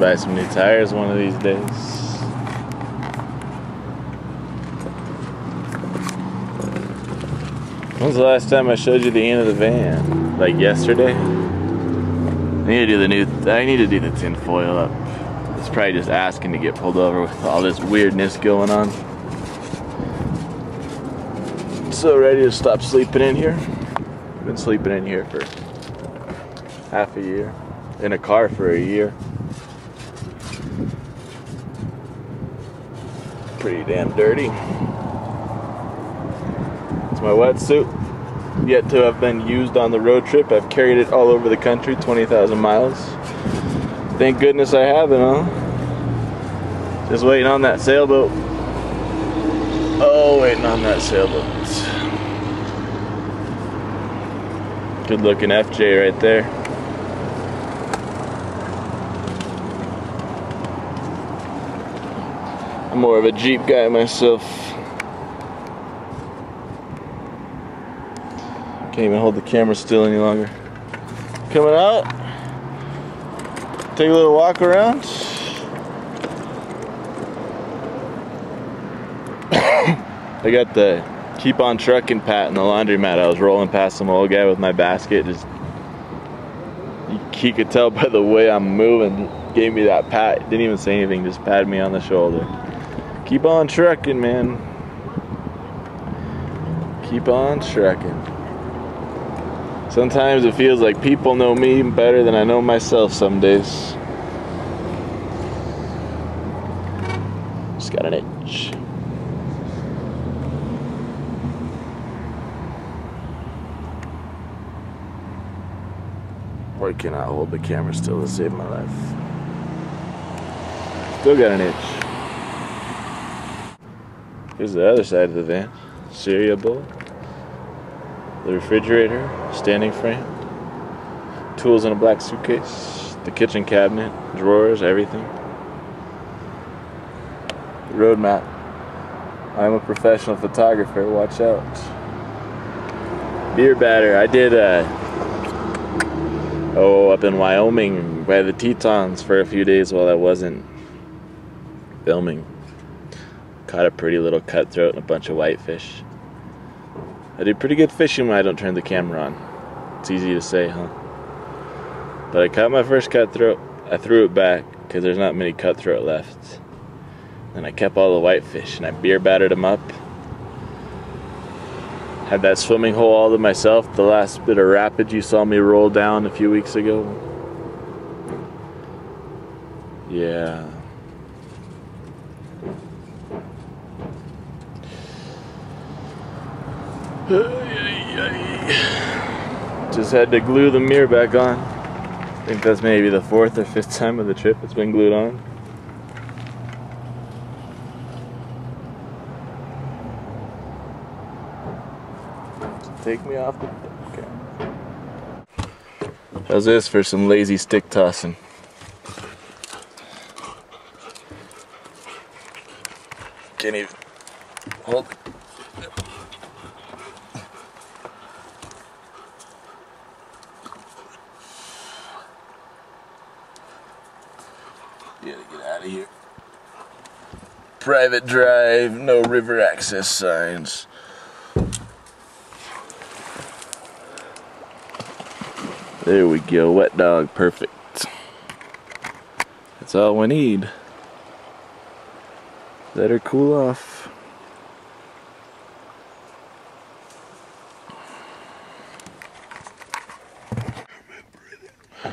buy some new tires one of these days. When's the last time I showed you the end of the van? Like yesterday? I need to do the tin foil up. It's probably just asking to get pulled over with all this weirdness going on. So ready to stop sleeping in here. I've been sleeping in here for half a year. In a car for a year. Pretty damn dirty. It's my wetsuit. Yet to have been used on the road trip. I've carried it all over the country, 20,000 miles. Thank goodness I haven't, huh? Just waiting on that sailboat. Oh, waiting on that sailboat. Good looking FJ right there. I'm more of a Jeep guy myself. Can't even hold the camera still any longer. Coming out. Take a little walk around. I got the keep on trucking pat in the laundromat. I was rolling past some old guy with my basket. Just he could tell by the way I'm moving. Gave me that pat. Didn't even say anything. Just patted me on the shoulder. Keep on trucking, man. Keep on trucking. Sometimes it feels like people know me better than I know myself some days. Just got an itch. Why can't I hold the camera still to save my life? Still got an itch. Here's the other side of the van. Cereal bowl. The refrigerator, standing frame, tools in a black suitcase, the kitchen cabinet, drawers, everything. The road map. I'm a professional photographer, watch out. Beer batter. I did up in Wyoming by the Tetons for a few days while I wasn't filming. Caught a pretty little cutthroat and a bunch of whitefish. I do pretty good fishing when I don't turn the camera on. It's easy to say, huh? But I caught my first cutthroat. I threw it back because there's not many cutthroat left. And I kept all the whitefish and I beer battered them up. Had that swimming hole all to myself, the last bit of rapids you saw me roll down a few weeks ago. Yeah. Just had to glue the mirror back on. I think that's maybe the 4th or 5th time of the trip it's been glued on. Take me off the okay. How's this for some lazy stick tossing? Can't even hold. Gotta get out of here. Private drive, no river access signs. There we go, wet dog, perfect. That's all we need. Let her cool off. It's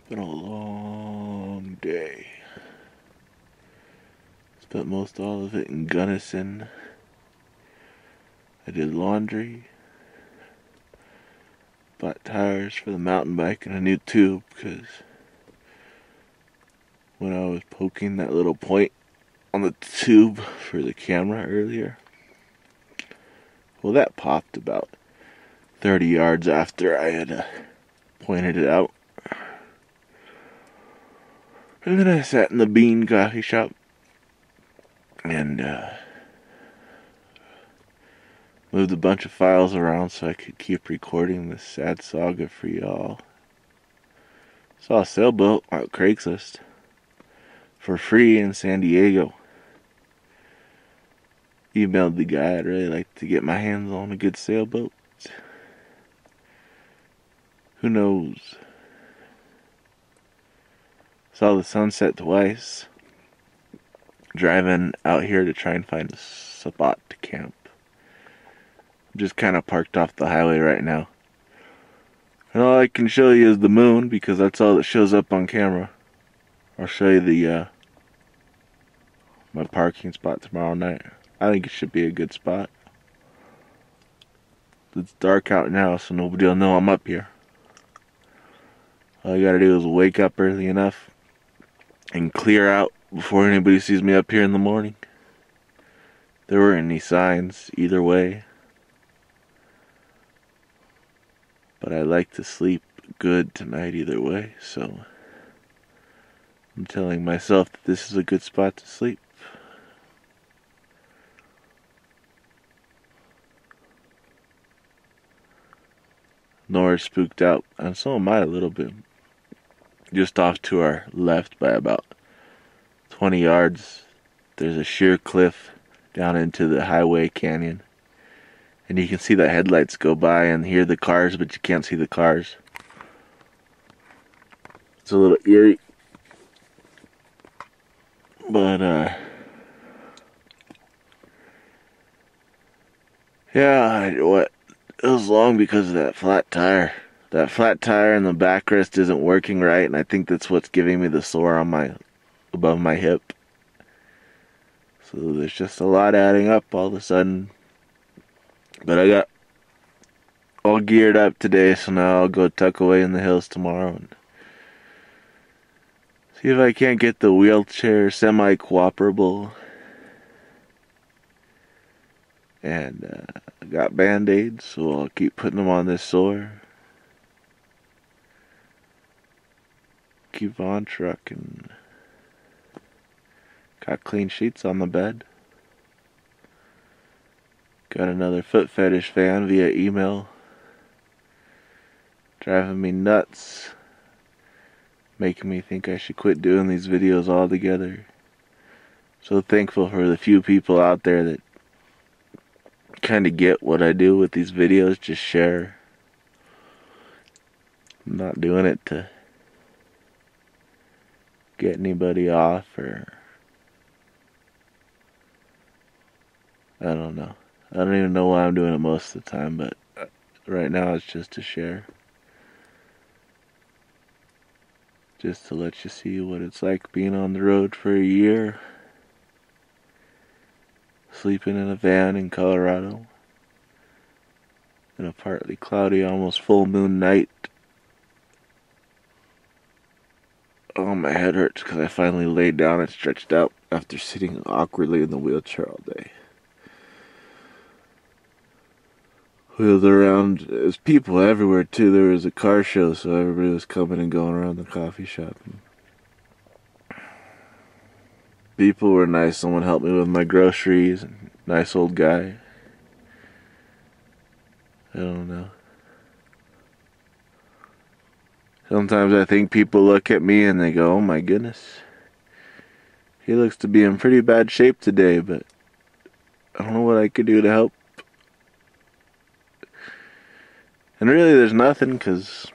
been a long day. Spent most all of it in Gunnison. I did laundry. Bought tires for the mountain bike and a new tube because when I was poking that little point on the tube for the camera earlier, well, that popped about 30 yards after I had pointed it out. And then I sat in the Bean coffee shop and moved a bunch of files around so I could keep recording this sad saga for y'all. Saw a sailboat on Craigslist for free in San Diego. Emailed the guy. I'd really like to get my hands on a good sailboat. Who knows? Saw the sunset twice. Driving out here to try and find a spot to camp. I'm just kind of parked off the highway right now. And all I can show you is the moon, because that's all that shows up on camera. I'll show you the my parking spot tomorrow night. I think it should be a good spot. It's dark out now, so nobody will know I'm up here. All I gotta do is wake up early enough and clear out before anybody sees me up here in the morning. There weren't any signs either way. But I like to sleep good tonight either way, so I'm telling myself that this is a good spot to sleep. Nora's spooked out, and so am I a little bit. Just off to our left by about 20 yards, there's a sheer cliff down into the highway canyon. And you can see the headlights go by and hear the cars, but you can't see the cars. It's a little eerie. But, yeah, it was long because of that flat tire. That flat tire and the backrest isn't working right, and I think that's what's giving me the sore on above my hip. So there's just a lot adding up all of a sudden. But I got all geared up today, so now I'll go tuck away in the hills tomorrow and see if I can't get the wheelchair semi-cooperable. And I got band-aids, so I'll keep putting them on this sore. Keep on trucking. Got clean sheets on the bed. Got another foot fetish fan via email. Driving me nuts. Making me think I should quit doing these videos altogether. So thankful for the few people out there that kind of get what I do with these videos. Just share. I'm not doing it to get anybody off, or I don't know. I don't even know why I'm doing it most of the time, but right now it's just to share. Just to let you see what it's like being on the road for a year. Sleeping in a van in Colorado. In a partly cloudy, almost full moon night. Oh, my head hurts because I finally laid down and stretched out after sitting awkwardly in the wheelchair all day. Wheeled around. There's people everywhere too. There was a car show, so everybody was coming and going around the coffee shop. People were nice. Someone helped me with my groceries. Nice old guy. I don't know. Sometimes I think people look at me and they go, oh my goodness. He looks to be in pretty bad shape today, but I don't know what I could do to help. And really there's nothing, because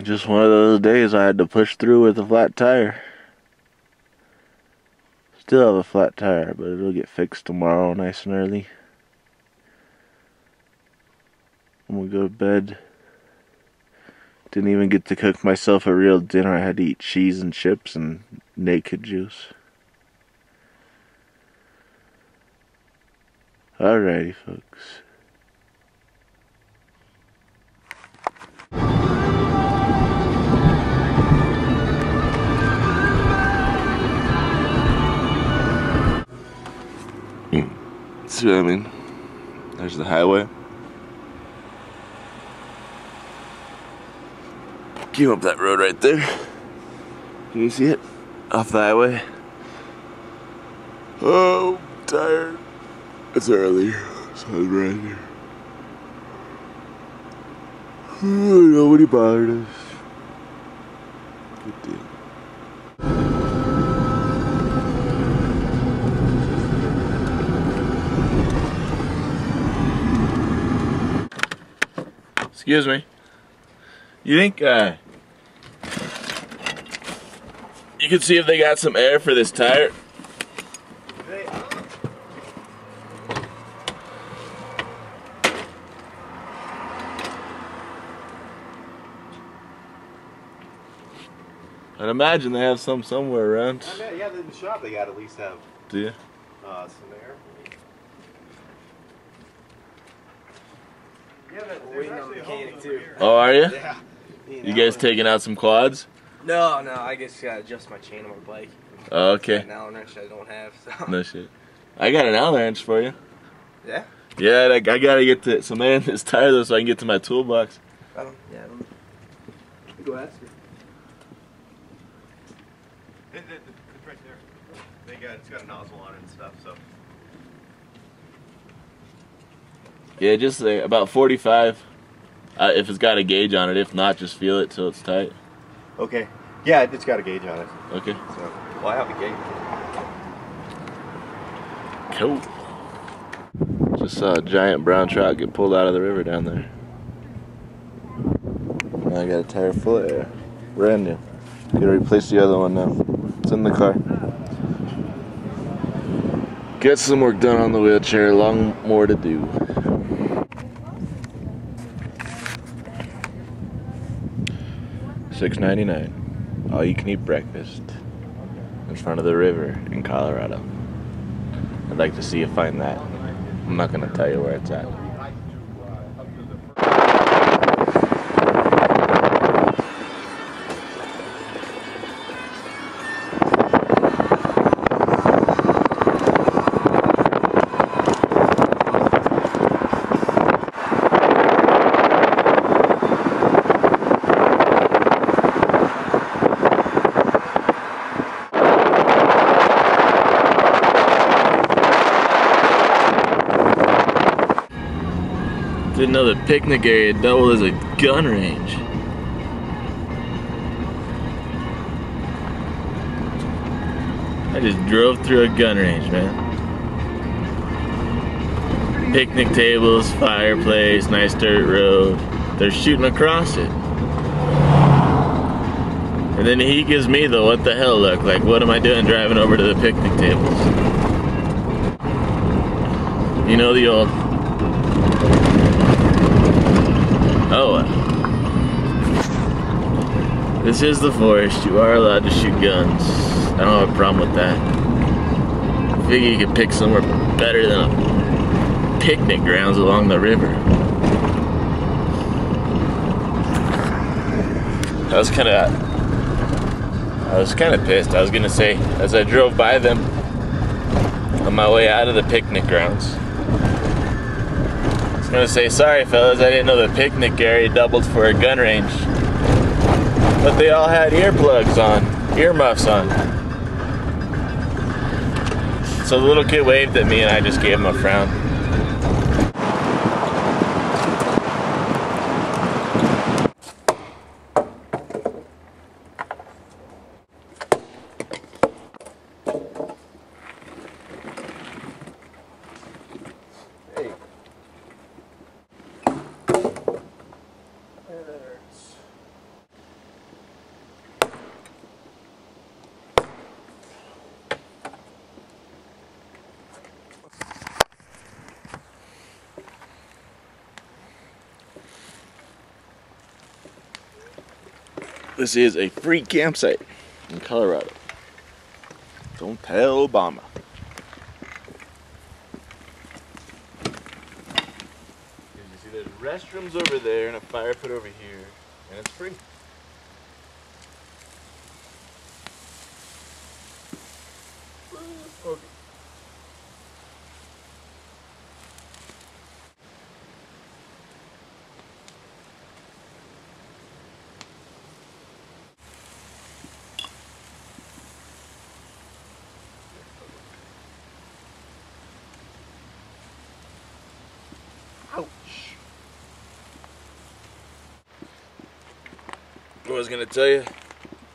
just one of those days I had to push through with a flat tire. Still have a flat tire, but it'll get fixed tomorrow nice and early. I'm gonna go to bed. Didn't even get to cook myself a real dinner. I had to eat cheese and chips and naked juice. Alrighty, folks. So, I mean, there's the highway. Came up that road right there. Can you see it? Off the highway. Oh, I'm tired. It's early, so I was right here. Nobody bothered us. Good deal. Excuse me. You think you can see if they got some air for this tire? I'd imagine they have some somewhere around. Yeah, in the shop they got at least have. Do you? Some air. Yeah, we're waiting on the mechanic too. Oh, are you? Yeah. You guys taking out some quads? No, I guess gotta adjust my chain on my bike. Oh, okay. An Allen wrench I don't have. So. No shit. I got an Allen wrench for you. Yeah? Yeah, I gotta get some air in this tire though so I can get to my toolbox. I don't. Go ask her. It's right there. It's got a nozzle on it and stuff, so. Yeah, just about 45. If it's got a gauge on it. If not, just feel it till it's tight. Okay. Yeah, it's got a gauge on it. Okay. So, well, I have a gauge. Cool. Just saw a giant brown trout get pulled out of the river down there. Now I got a tire full of air. Brand new. Gotta replace the other one now. It's in the car. Get some work done on the wheelchair. Long more to do. $6.99. All you can eat breakfast in front of the river in Colorado. I'd like to see you find that. I'm not gonna tell you where it's at. Didn't know the picnic area doubled as a gun range. I just drove through a gun range, man. Picnic tables, fireplace, nice dirt road. They're shooting across it. And then he gives me the what the hell look, like what am I doing driving over to the picnic tables? You know the old, oh, this is the forest. You are allowed to shoot guns. I don't have a problem with that. I figure you could pick somewhere better than a picnic grounds along the river. I was kind of pissed. I was gonna say, as I drove by them on my way out of the picnic grounds, I was gonna say, sorry fellas, I didn't know the picnic area doubled for a gun range. But they all had earplugs on, earmuffs on. So the little kid waved at me and I just gave him a frown. This is a free campsite in Colorado. Don't tell Obama. You see there's restrooms over there and a fire pit over here, and it's free. Okay. Ouch. I was gonna tell you,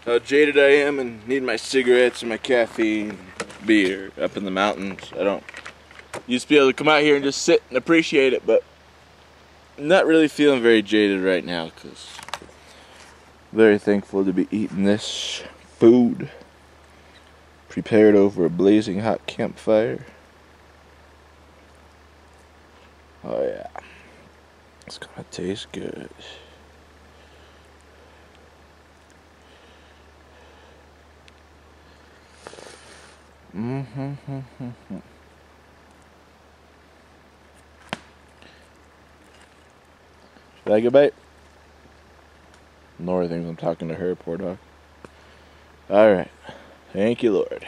how jaded I am and need my cigarettes and my caffeine, beer up in the mountains. I don't used to be able to come out here and just sit and appreciate it, but I'm not really feeling very jaded right now because very thankful to be eating this food prepared over a blazing hot campfire. Oh yeah, it's gonna taste good. Should I get bite? Nora thinks I'm talking to her, poor dog. Alright. Thank you, Lord.